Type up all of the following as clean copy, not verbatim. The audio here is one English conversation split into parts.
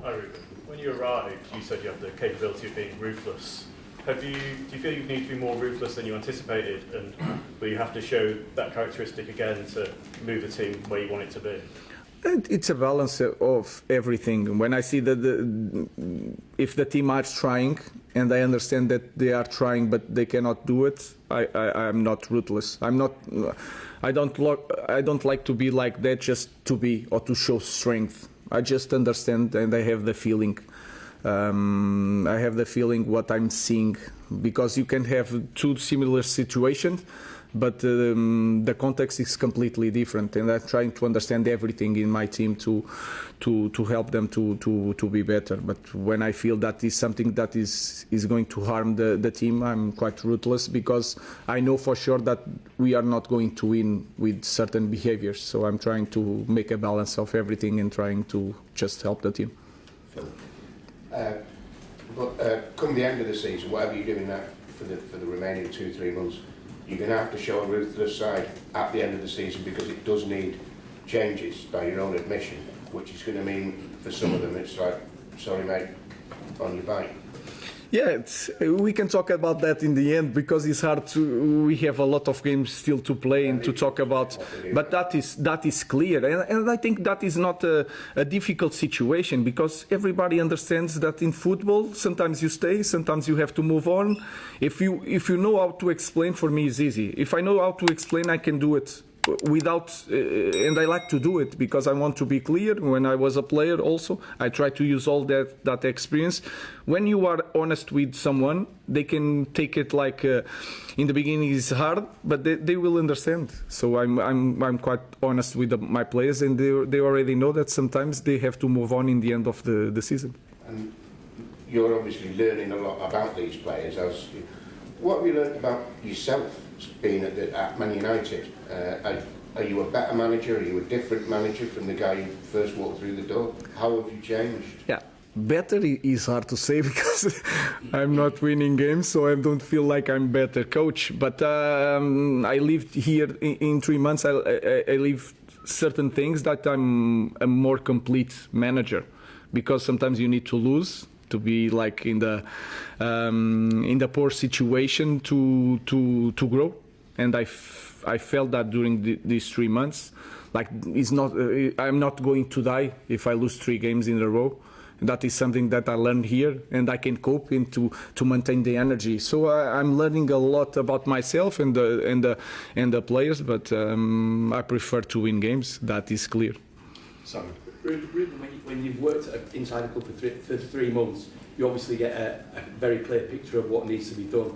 Hi Ruben. When you arrived, you said you have the capability of being ruthless. Do you feel you need to be more ruthless than you anticipated, and will you have to show that characteristic again to move the team where you want it to be? It's a balance of everything. When I see that if the team are trying and I understand that they are trying but they cannot do it, I'm not ruthless. I don't like to be like that just to be or to show strength. I just understand and I have the feeling. I have the feeling what I'm seeing, because you can have two similar situations, but the context is completely different, and I'm trying to understand everything in my team to help them to be better. But when I feel that is something that is going to harm the team, I'm quite ruthless, because I know for sure that we are not going to win with certain behaviors. So I'm trying to make a balance of everything and trying to just help the team. Come the end of the season, whatever you're doing that for the remaining 2-3 months, you're going to have to show a ruthless side at the end of the season, because it does need changes, by your own admission, which is going to mean for some of them it's like, sorry mate, on your bike. Yeah, we can talk about that in the end, because it's hard to. We have a lot of games still to play and to talk about, but that is clear, and I think that is not a difficult situation, because everybody understands that in football sometimes you stay, sometimes you have to move on. If you know how to explain, for me it's easy. If I know how to explain, I can do it without, and I like to do it because I want to be clear. When I was a player also, I try to use all that experience. When you are honest with someone, they can take it like in the beginning it's hard, but they will understand. So I'm quite honest with my players, and they already know that sometimes they have to move on in the end of the season. And you're obviously learning a lot about these players. What have you learned about yourself being at Man United? Are you a better manager? Are you a different manager from the guy who first walked through the door? How have you changed? Yeah, better is hard to say, because I'm not winning games, so I don't feel like I'm better coach. But I lived here in 3 months. I live certain things that I'm a more complete manager, because sometimes you need to lose to be like in the poor situation to grow. And I felt that during these 3 months, like I'm not going to die if I lose 3 games in a row. That is something that I learned here, and I can cope to maintain the energy. So I'm learning a lot about myself and the players, but I prefer to win games. That is clear. Sorry. Ruben, when you've worked inside a club for 3 months, you obviously get a very clear picture of what needs to be done.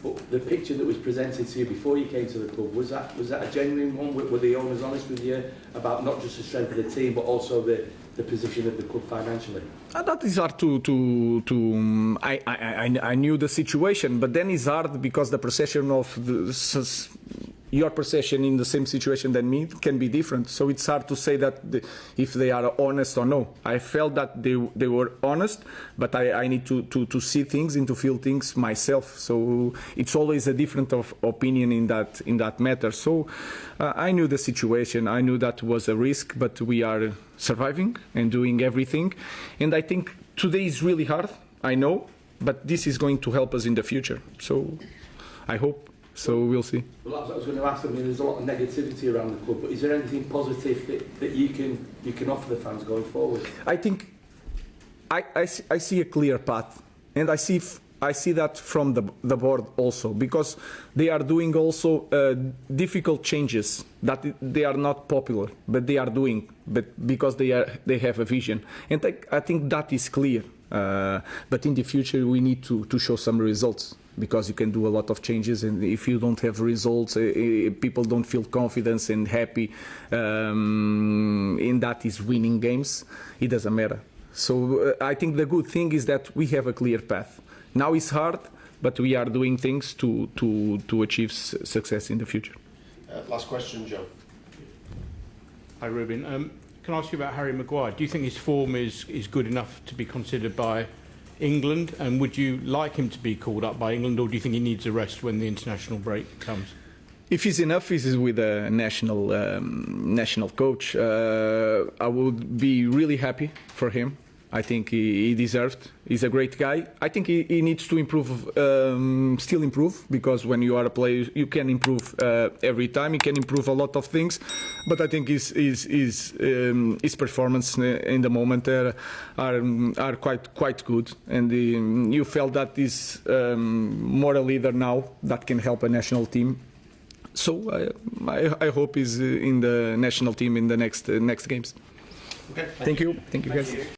But the picture that was presented to you before you came to the club, was that a genuine one? Were the owners honest with you about not just the strength of the team, but also the position of the club financially? That is hard to I knew the situation, but then it's hard because the perception of your perception in the same situation than me can be different. So it's hard to say that if they are honest or no. I felt that they were honest, but I need to see things and to feel things myself. So it's always a different opinion in that matter. So I knew the situation. I knew that was a risk, but we are surviving and doing everything. And I think today is really hard, I know, but this is going to help us in the future. So I hope. So we'll see. Well, I was going to ask. I mean, there's a lot of negativity around the club, but is there anything positive that you can offer the fans going forward? I think I see a clear path, and I see that from the board also, because they are doing also difficult changes that they are not popular, but they are doing, but because they have a vision, and I think that is clear. But in the future, we need to show some results, because you can do a lot of changes, and if you don't have results, people don't feel confidence and happy, and that is winning games. It doesn't matter. So I think the good thing is that we have a clear path. Now it's hard, but we are doing things to achieve success in the future. Last question, Joe. Hi, Ruben. Can I ask you about Harry Maguire? Do you think his form is good enough to be considered by England, and would you like him to be called up by England, or do you think he needs a rest when the international break comes? If he's enough, he's with a national coach. I would be really happy for him. I think he deserved. He's a great guy. I think he needs to improve, still improve, because when you are a player, you can improve every time. You can improve a lot of things, but I think his performance in the moment are quite good, and you felt that he's more a leader now that can help a national team. So I hope he's in the national team in the next games. Okay, Thank you guys.